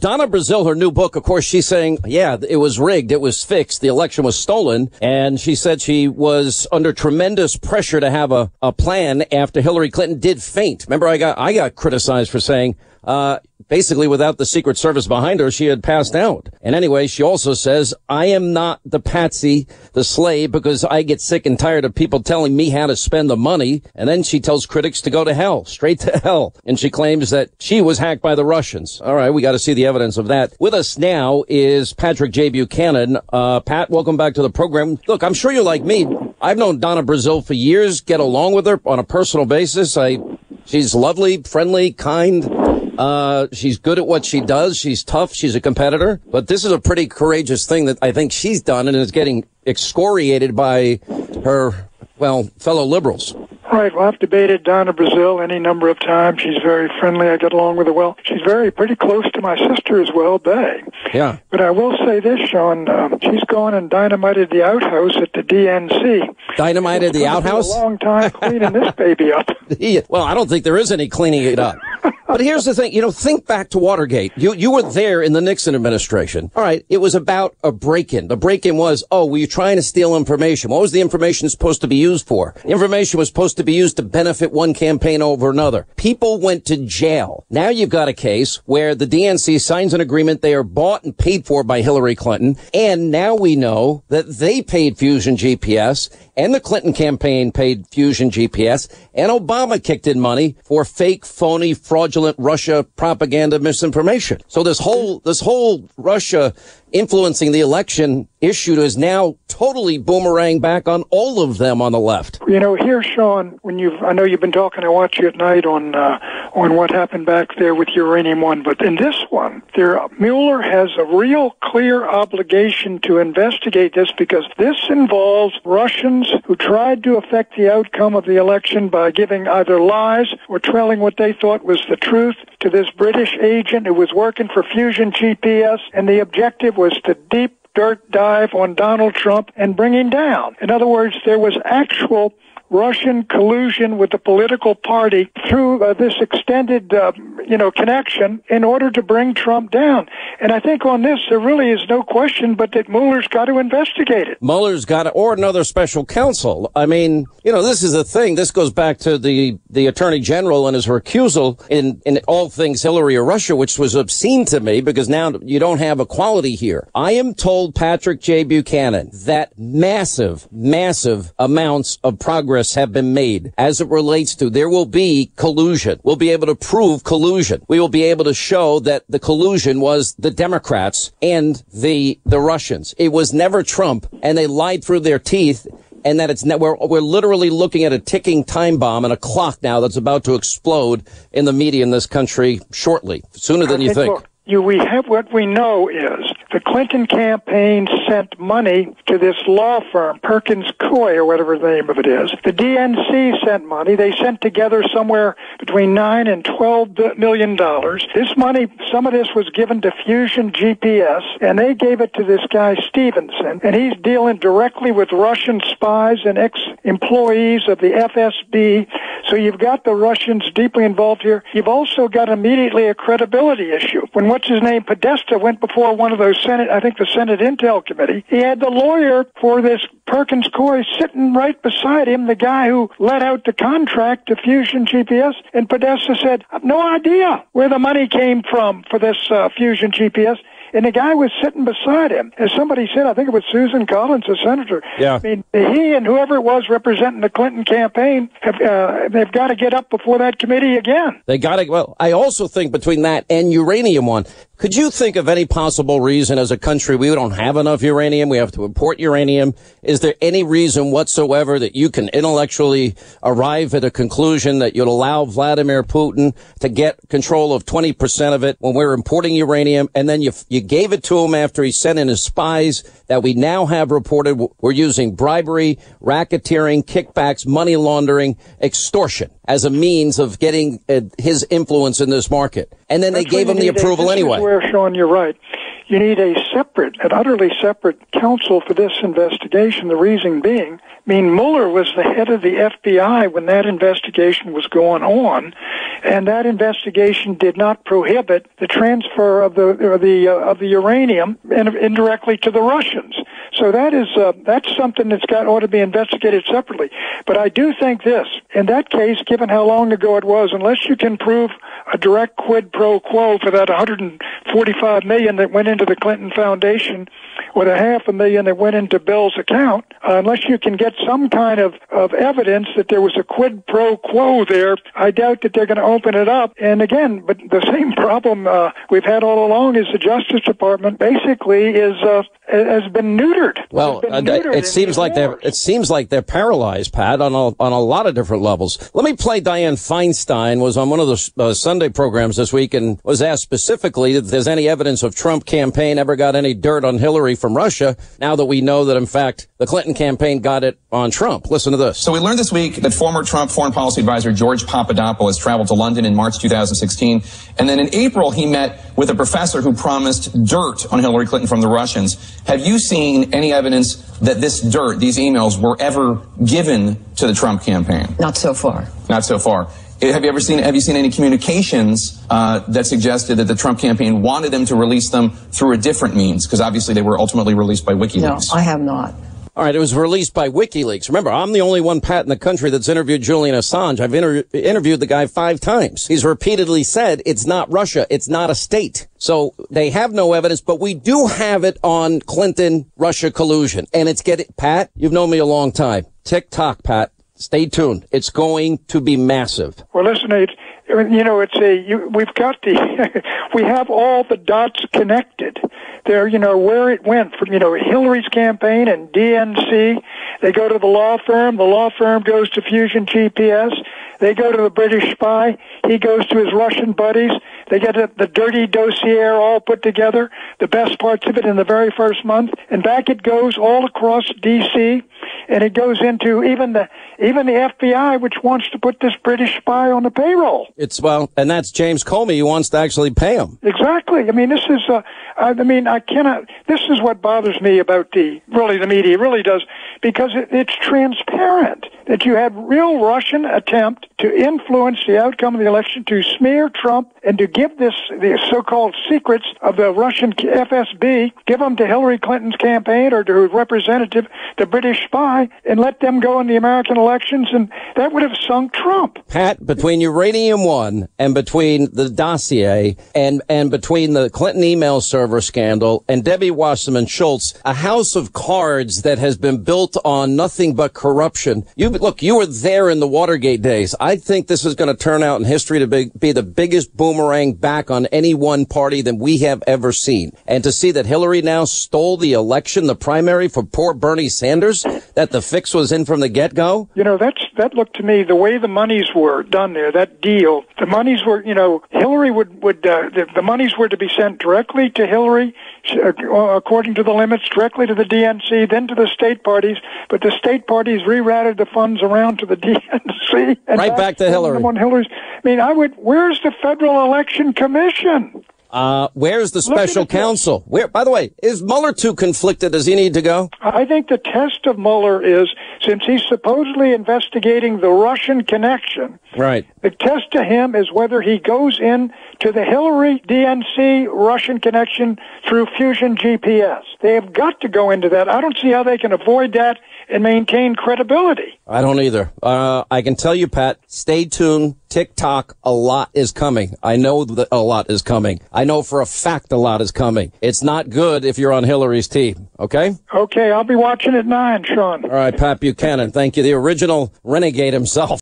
Donna Brazile, her new book, of course, she's saying, yeah, it was rigged. It was fixed. The election was stolen. And she said she was under tremendous pressure to have a plan after Hillary Clinton did faint. Remember, I got criticized for saying, basically without the Secret Service behind her, she had passed out. And anyway, she also says, I am not the patsy, the slave, because I get sick and tired of people telling me how to spend the money. And then she tells critics to go to hell, straight to hell. And she claims that she was hacked by the Russians. All right, we got to see the evidence of that. With us now is Patrick J. Buchanan. Pat, welcome back to the program. Look, I'm sure you're like me. I've known Donna Brazile for years, get along with her on a personal basis. She's lovely, friendly, kind. She's good at what she does. She's tough. She's a competitor. But this is a pretty courageous thing that I think she's done, and is getting excoriated by her, fellow liberals. Right. Well, I've debated Donna Brazile any number of times. She's very friendly. I get along with her well. She's pretty close to my sister as well, Bay. Yeah. But I will say this, Sean. She's gone and dynamited the outhouse at the DNC. Dynamited the outhouse? A long time cleaning this baby up. Well, I don't think there is any cleaning it up. But here's the thing, think back to Watergate. You were there in the Nixon administration. All right. It was about a break-in. The break-in was, were you trying to steal information? What was the information supposed to be used for? The information was supposed to be used to benefit one campaign over another. People went to jail. Now you've got a case where the DNC signs an agreement. They are bought and paid for by Hillary Clinton. And now we know that they paid Fusion GPS, and the Clinton campaign paid Fusion GPS, and Obama kicked in money for fake, phony, fraudulent Russia propaganda misinformation. So this whole Russia influencing the election issue is now totally boomerang back on all of them on the left. Here, Sean, I know you've been talking, I watch you at night on what happened back there with Uranium One, but in this one, Mueller has a real clear obligation to investigate this, because this involves Russians who tried to affect the outcome of the election by giving either lies or telling what they thought was the truth to this British agent who was working for Fusion GPS, and the objective was to deep dirt dive on Donald Trump and bring him down. In other words, there was actual Russian collusion with the political party through this extended, connection in order to bring Trump down. And I think on this, there really is no question but that Mueller's got to investigate it. Mueller's got to, or another special counsel. I mean, this is the thing. This goes back to the Attorney General and his recusal in all things Hillary or Russia, which was obscene to me, because now you don't have equality here. I am told, Patrick J. Buchanan, that massive amounts of progress have been made as it relates to there will be collusion. We'll be able to prove collusion. We will be able to show that the collusion was the Democrats and the Russians. It was never Trump, and they lied through their teeth. And that we're literally looking at a ticking time bomb and a clock now that's about to explode in the media in this country shortly, sooner than you think. Look, what we know is the Clinton campaign sent money to this law firm, Perkins Coie, or whatever the name of it is. The DNC sent money. They sent together somewhere between $9 and $12 million. This money, some of this was given to Fusion GPS, and they gave it to this guy Stevenson, and he's dealing directly with Russian spies and ex-employees of the FSB. So you've got the Russians deeply involved here. You've also got immediately a credibility issue. When what's-his-name, Podesta, went before one of those the Senate Intel Committee, he had the lawyer for this Perkins Coie sitting right beside him, the guy who let out the contract to Fusion GPS, and Podesta said, I have no idea where the money came from for this Fusion GPS. And the guy was sitting beside him. As somebody said, I think it was Susan Collins, a senator. Yeah. I mean, he and whoever it was representing the Clinton campaign, they've got to get up before that committee again. They got to. Well, I also think between that and Uranium One, could you think of any possible reason as a country we don't have enough uranium? We have to import uranium. Is there any reason whatsoever that you can intellectually arrive at a conclusion that you'll allow Vladimir Putin to get control of 20% of it when we're importing uranium, and then you gave it to him after he sent in his spies that we now have reported were using bribery, racketeering, kickbacks, money laundering, extortion as a means of getting his influence in this market. And then they gave him the approval anyway. Sean, you're right. you need an utterly separate counsel for this investigation. The reason being, Mueller was the head of the FBI when that investigation was going on, and that investigation did not prohibit the transfer of the uranium indirectly to the Russians. So that's something ought to be investigated separately. But I do think this, in that case, given how long ago it was, unless you can prove a direct quid pro quo for that $145 million that went into the Clinton Foundation or the $500,000 that went into Bill's account, unless you can get some kind of evidence that there was a quid pro quo there, I doubt that they're going to open it up. And again, but the same problem we've had all along is the Justice Department basically has been neutered. Well, it seems like they're paralyzed, Pat, on a lot of different levels. Let me play Dianne Feinstein, was on one of the Sunday programs this week and was asked specifically if there's any evidence of Trump campaign ever got any dirt on Hillary from Russia, now that we know that, in fact, the Clinton campaign got it on Trump. Listen to this. So we learned this week that former Trump foreign policy advisor George Papadopoulos traveled to London in March 2016, and then in April he met with a professor who promised dirt on Hillary Clinton from the Russians. Have you seen any evidence that this dirt, these emails, were ever given to the Trump campaign? Not so far. Not so far. Have you seen any communications that suggested that the Trump campaign wanted them to release them through a different means? Because obviously they were ultimately released by WikiLeaks. No, I have not. All right, it was released by WikiLeaks. Remember, I'm the only one, Pat, in the country that's interviewed Julian Assange. I've interviewed the guy 5 times. He's repeatedly said it's not Russia. It's not a state. So they have no evidence, but we do have it on Clinton-Russia collusion. And Pat, you've known me a long time. Tick-tock, Pat. Stay tuned. It's going to be massive. Well, listen, we've got we have all the dots connected there, where it went from, Hillary's campaign and DNC. They go to the law firm goes to Fusion GPS. They go to the British spy. He goes to his Russian buddies. They get the dirty dossier all put together, the best parts of it in the very first month, and back it goes all across D.C., and it goes into even the FBI, which wants to put this British spy on the payroll. And that's James Comey who wants to actually pay him. Exactly. This is what bothers me about the media. It really does, because it's transparent that you had real Russian attempt to influence the outcome of the election, to smear Trump, and to give the so-called secrets of the Russian FSB, give them to Hillary Clinton's campaign or to her representative, the British spy, and let them go in the American elections, and that would have sunk Trump. Pat, between Uranium One and between the dossier and between the Clinton email server scandal and Debbie Wasserman Schultz, a house of cards that has been built on nothing but corruption. You were there in the Watergate days. I think this is going to turn out in history to be the biggest boomerang back on any one party that we have ever seen. And to see that Hillary now stole the election, the primary for poor Bernie Sanders, that the fix was in from the get-go. That looked to me, the way the monies were done there, that deal, the monies were, Hillary the monies were to be sent directly to Hillary, according to the limits, directly to the DNC, then to the state parties, but the state parties rerouted the funds around to the DNC. And right back to Hillary. Where's the Federal Election Commission? Where's the special counsel? By the way, is Mueller too conflicted? Does he need to go? I think the test of Mueller is, since he's supposedly investigating the Russian connection, right, the test to him is whether he goes in to the Hillary DNC Russian connection through Fusion GPS. They have got to go into that. I don't see how they can avoid that and maintain credibility. I don't either. I can tell you, Pat, stay tuned. TikTok, a lot is coming. I know that a lot is coming. I know for a fact a lot is coming. It's not good if you're on Hillary's team, okay? Okay, I'll be watching at 9, Sean. All right, Pat Buchanan, thank you. The original renegade himself.